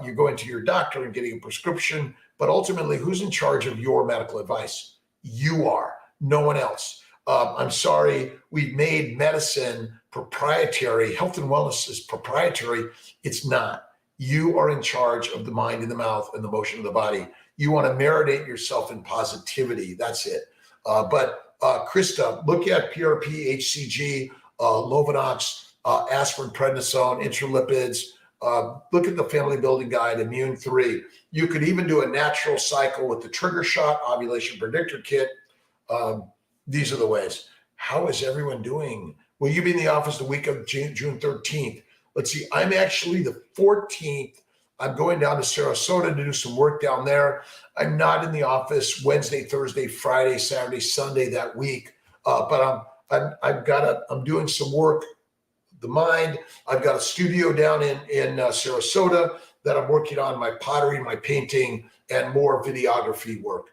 you're going to your doctor and getting a prescription. But ultimately, who's in charge of your medical advice? You are, no one else. I'm sorry, we've made medicine proprietary. Health and wellness is proprietary. It's not. You are in charge of the mind and the mouth and the motion of the body. You want to marinate yourself in positivity. That's it. But Krista, look at PRP, HCG, Lovenox, aspirin, prednisone, intralipids. Look at the family building guide, Immune 3. You could even do a natural cycle with the trigger shot, ovulation predictor kit. These are the ways. How is everyone doing? Will you be in the office the week of June 13th? Let's see, I'm actually the 14th. I'm going down to Sarasota to do some work down there. I'm not in the office Wednesday, Thursday, Friday, Saturday, Sunday that week. But I'm doing some work, the mind. I've got a studio down in Sarasota that I'm working on my pottery, my painting, and more videography work.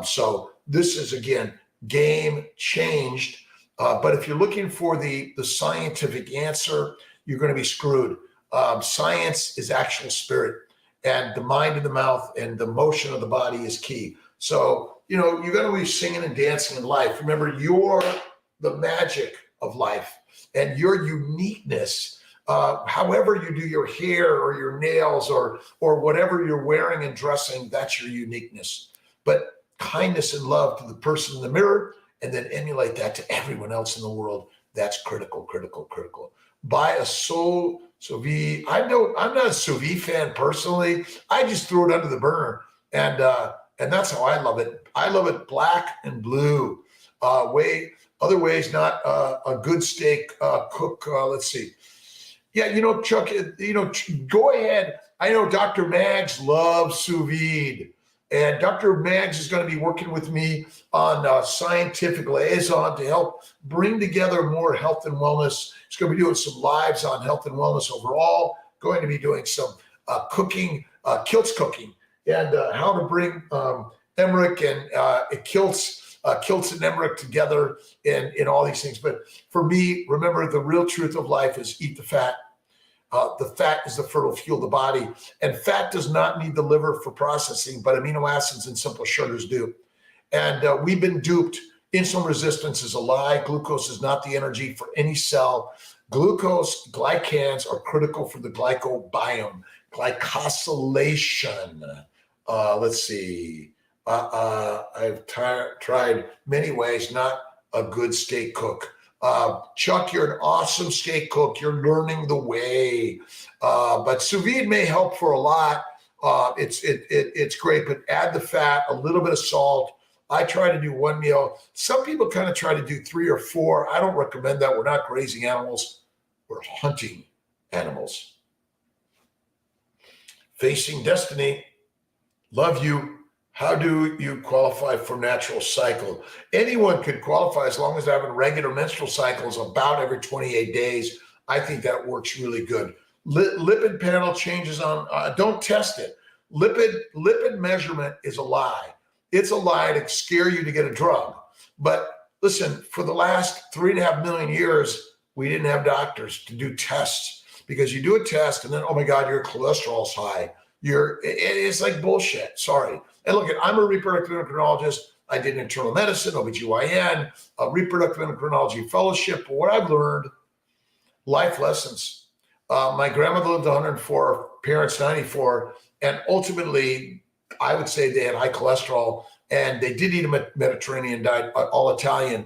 So this is, again, game changed. But if you're looking for the scientific answer, you're going to be screwed. Science is actual spirit, and the mind and the mouth and the motion of the body is key. So, you know, you're going to be singing and dancing in life. Remember, you're the magic of life and your uniqueness. However you do your hair or your nails or whatever you're wearing and dressing, that's your uniqueness. But kindness and love to the person in the mirror, and then emulate that to everyone else in the world. That's critical, critical, critical. Buy a sous vide. I'm not a sous vide fan personally. I just throw it under the burner, and that's how I love it. I love it black and blue. Other ways, not a good steak cook. Let's see. Yeah, you know, Chuck. You know, go ahead. I know Dr. Maggs loves sous vide. And Dr. Maggs is going to be working with me on scientific liaison to help bring together more health and wellness. He's going to be doing some lives on health and wellness overall, going to be doing some cooking, kiltz cooking, and how to bring Emmerich and kiltz and Emmerich together in all these things. But for me, remember, the real truth of life is eat the fat. The fat is the fertile fuel of the body, and fat does not need the liver for processing, but amino acids and simple sugars do. And we've been duped. Insulin resistance is a lie. Glucose is not the energy for any cell. Glucose, glycans are critical for the glycobiome. Glycosylation. Let's see. I've tried many ways, not a good steak cook. Chuck, you're an awesome steak cook. You're learning the way. But sous vide may help for a lot. It's great, but add the fat, a little bit of salt. I try to do one meal. Some people kind of try to do 3 or 4. I don't recommend that. We're not grazing animals. We're hunting animals. Facing Destiny. Love you. How do you qualify for natural cycle? Anyone could qualify as long as they're having regular menstrual cycles about every 28 days. I think that works really good. Lipid panel changes on, don't test it. Lipid measurement is a lie. It's a lie to scare you to get a drug. But listen, for the last 3.5 million years, we didn't have doctors to do tests, because you do a test and then, oh my God, your cholesterol's high. It's like bullshit. Sorry. And look, I'm a reproductive endocrinologist. I did internal medicine, OBGYN, a reproductive endocrinology fellowship. But what I've learned, life lessons. My grandmother lived 104, parents 94, and ultimately, I would say they had high cholesterol, and they did eat a Mediterranean diet, all Italian,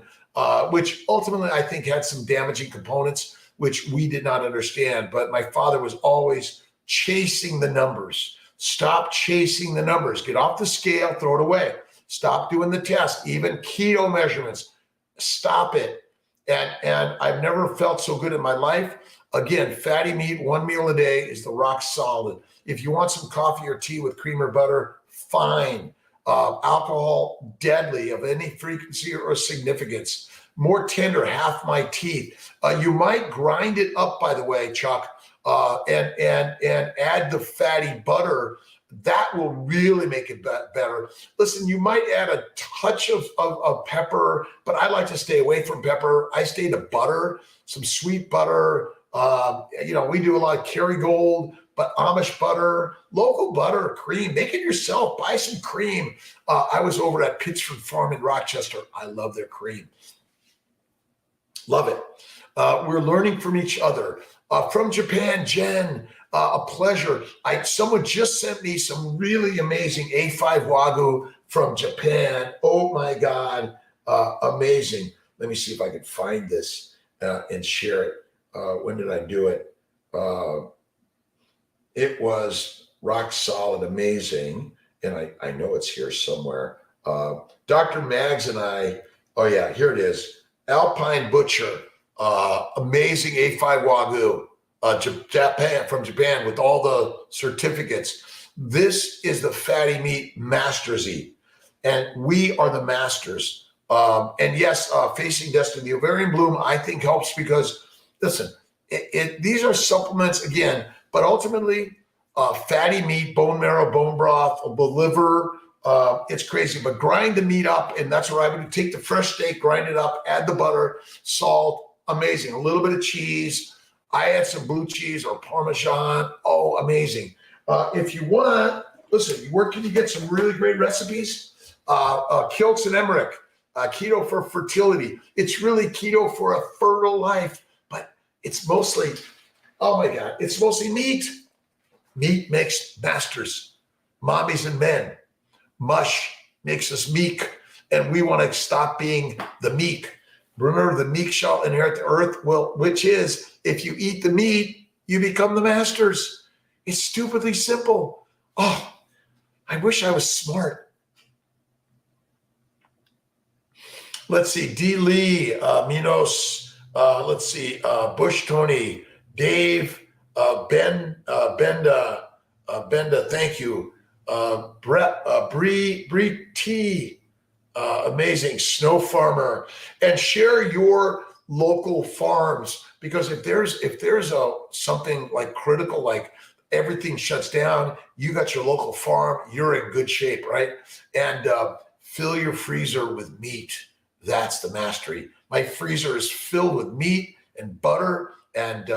which ultimately I think had some damaging components, which we did not understand. But my father was always chasing the numbers. Stop chasing the numbers. Get off the scale, throw it away. Stop doing the test, even keto measurements. Stop it. And I've never felt so good in my life. Again, fatty meat, 1 meal a day is the rock solid. If you want some coffee or tea with cream or butter, fine. Alcohol, deadly of any frequency or significance. More tender, half my teeth. You might grind it up, by the way, Chuck, and add the fatty butter. That will really make it better. Listen, you might add a touch of pepper, but I like to stay away from pepper. I stay to butter, some sweet butter. We do a lot of Kerrygold, but Amish butter, local butter, cream. Make it yourself. Buy some cream. I was over at Pittsford Farm in Rochester. I love their cream. Love it. We're learning from each other. From Japan, Jen, A pleasure. Someone just sent me some really amazing A5 Wagyu from Japan. Oh my God, amazing. Let me see if I can find this and share it. When did I do it? It was rock solid, amazing. And I know it's here somewhere. Dr. Mags and I, oh yeah, here it is. Alpine Butcher, amazing A5 Wagyu, from Japan with all the certificates. This is the fatty meat masters eat, and we are the masters. And yes, Facing Destiny, the ovarian bloom, I think helps because, listen, these are supplements again, but ultimately, fatty meat, bone marrow, bone broth, the liver, it's crazy. But grind the meat up, and that's what I would do. Take the fresh steak, grind it up, add the butter, salt, amazing. A little bit of cheese. I add some blue cheese or Parmesan. Oh, amazing. If you want, listen, where can you get some really great recipes? Kiltz and Emmerich, Keto for Fertility. It's really keto for a fertile life, but it's mostly, oh my God, it's mostly meat. Meat makes masters, mommies and men. Mush makes us meek, and we want to stop being the meek. Remember, the meek shall inherit the earth. Well, which is, if you eat the meat, you become the masters. It's stupidly simple. Oh, I wish I was smart. Let's see, D. Lee, Minos, let's see, Bush Tony, Dave, Benda, thank you. Bree T, amazing. Snow Farmer, and share your local farms, because if there's something like critical, like everything shuts down, you got your local farm, you're in good shape, right? And fill your freezer with meat. That's the mastery. My freezer is filled with meat and butter and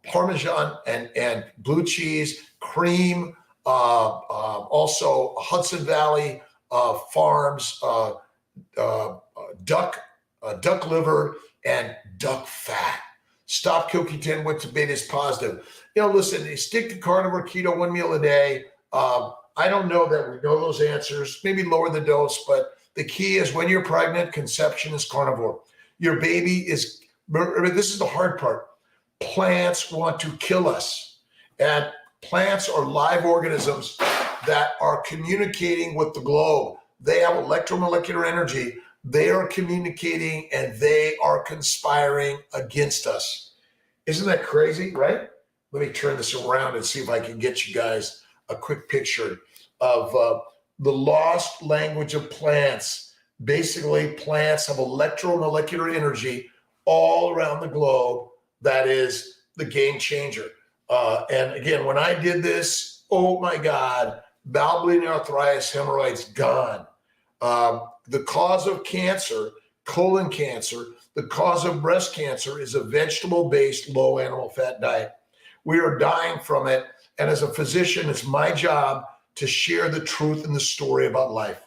Parmesan and blue cheese, cream, also Hudson Valley farms, duck liver, and duck fat. Stop CoQ10 with beta is positive. Listen, stick to carnivore keto, 1 meal a day. I don't know that we know those answers. Maybe lower the dose, but the key is when you're pregnant, conception is carnivore. Your baby is, this is the hard part. Plants want to kill us, and plants are live organisms that are communicating with the globe. They have electromolecular energy. They are communicating, and they are conspiring against us. Isn't that crazy, right? Let me turn this around and see if I can get you guys a quick picture of the lost language of plants. Basically, plants have electromolecular energy all around the globe. That is the game changer. And again, when I did this, oh my God, bowel bleeding, arthritis, hemorrhoids, gone. The cause of cancer, colon cancer, the cause of breast cancer is a vegetable-based low animal fat diet. We are dying from it. And as a physician, it's my job to share the truth and the story about life.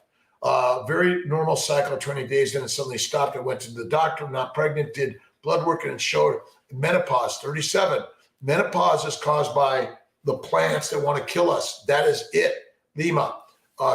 Very normal cycle of 20 days, then it suddenly stopped. I went to the doctor, not pregnant, did blood work, and it showed menopause, 37. Menopause is caused by the plants that want to kill us. That is it. Lima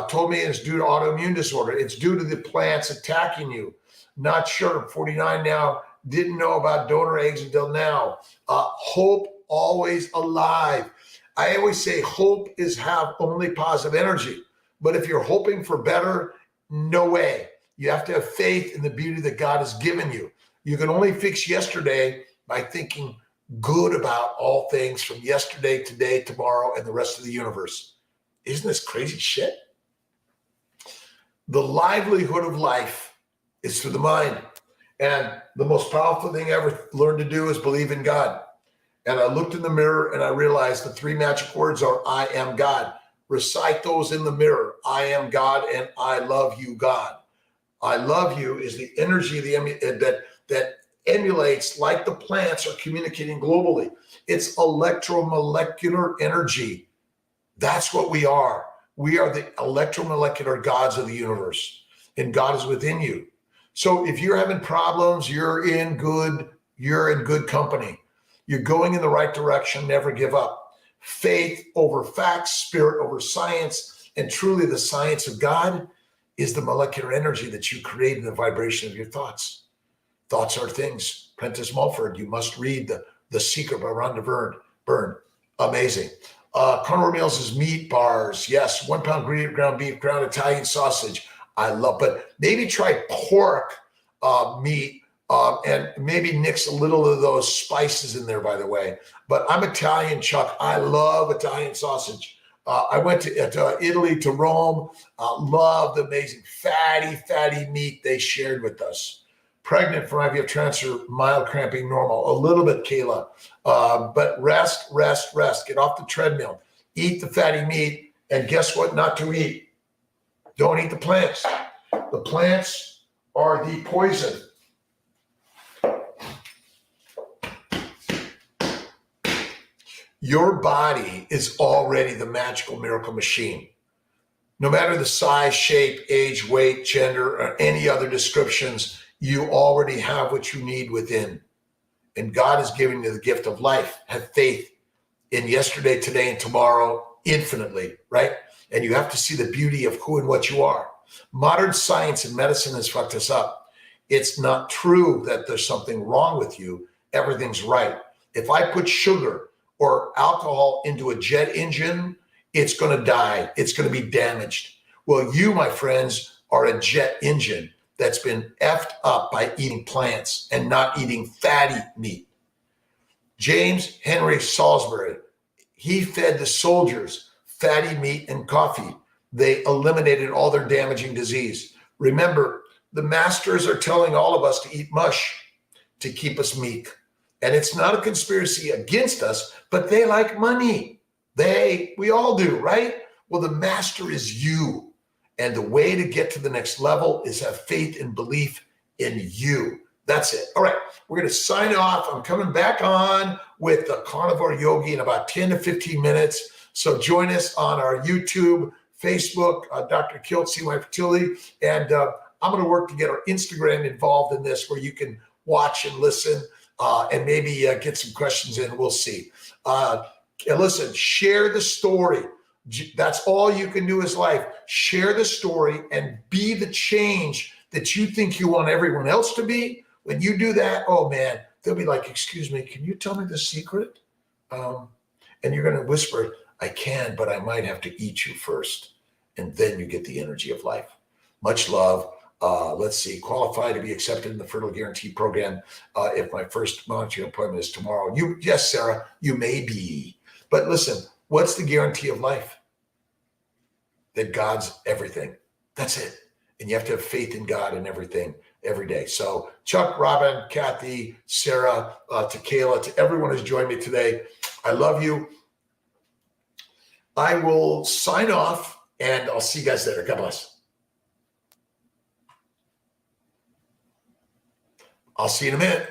told me it's due to autoimmune disorder. It's due to the plants attacking you. Not sure. 49 now. Didn't know about donor eggs until now. Hope always alive. I always say hope is have only positive energy. But if you're hoping for better, no way. You have to have faith in the beauty that God has given you. You can only fix yesterday by thinking good about all things from yesterday, today, tomorrow, and the rest of the universe. Isn't this crazy shit? The livelihood of life is through the mind. And the most powerful thing I ever learned to do is believe in God. And I looked in the mirror and I realized the 3 magic words are I am God. Recite those in the mirror. I am God and I love you, God. I love you is the energy that emulates, like the plants are communicating globally. It's electromolecular energy. That's what we are. We are the electromolecular gods of the universe, and God is within you. So if you're having problems, you're in good company. You're going in the right direction. Never give up. faith over facts, spirit over science, and truly the science of God is the molecular energy that you create in the vibration of your thoughts. Thoughts are things. Prentice Mulford, you must read The Secret by Rhonda Byrne. Amazing. Carnivore Meals is meat bars. Yes, 1 pound ground beef, ground Italian sausage. I love, but maybe try pork meat and maybe mix a little of those spices in there, by the way. But I'm Italian, Chuck. I love Italian sausage. I went to Italy, to Rome. Loved the amazing fatty meat they shared with us. Pregnant from IVF transfer, mild cramping, normal. A little bit, Kayla. But rest. Get off the treadmill. Eat the fatty meat. And guess what not to eat? Don't eat the plants. The plants are the poison. Your body is already the magical miracle machine. No matter the size, shape, age, weight, gender, or any other descriptions, you already have what you need within. And God is giving you the gift of life. Have faith in yesterday, today, and tomorrow infinitely, right? And you have to see the beauty of who and what you are. Modern science and medicine has fucked us up. It's not true that there's something wrong with you. Everything's right. If I put sugar or alcohol into a jet engine, it's going to die. It's going to be damaged. Well, you, my friends, are a jet engine that's been effed up by eating plants and not eating fatty meat. James Henry Salisbury, he fed the soldiers fatty meat and coffee. They eliminated all their damaging disease. Remember, the masters are telling all of us to eat mush to keep us meek. And it's not a conspiracy against us, but they like money. We all do, right? Well, the master is you. And the way to get to the next level is have faith and belief in you. That's it. All right, we're going to sign off. I'm coming back on with the Carnivore Yogi in about 10 to 15 minutes. So join us on our YouTube, Facebook, Dr. Kiltz, Fertility. And I'm going to work to get our Instagram involved in this where you can watch and listen and maybe get some questions in. We'll see. And listen, share the story. That's all you can do is life. Share the story and be the change that you think you want everyone else to be. When you do that, oh man, they'll be like, excuse me, can you tell me the secret? And you're going to whisper, I can, but I might have to eat you first. And then you get the energy of life. Much love. Let's see, qualify to be accepted in the Fertile Guarantee program. If my first monitoring appointment is tomorrow. Yes, Sarah, you may be. But listen, what's the guarantee of life? That God's everything. That's it. And you have to have faith in God and everything every day. So Chuck, Robin, Kathy, Sarah, to Kayla, to everyone who's joined me today, I love you. I will sign off and I'll see you guys later. God bless. I'll see you in a minute.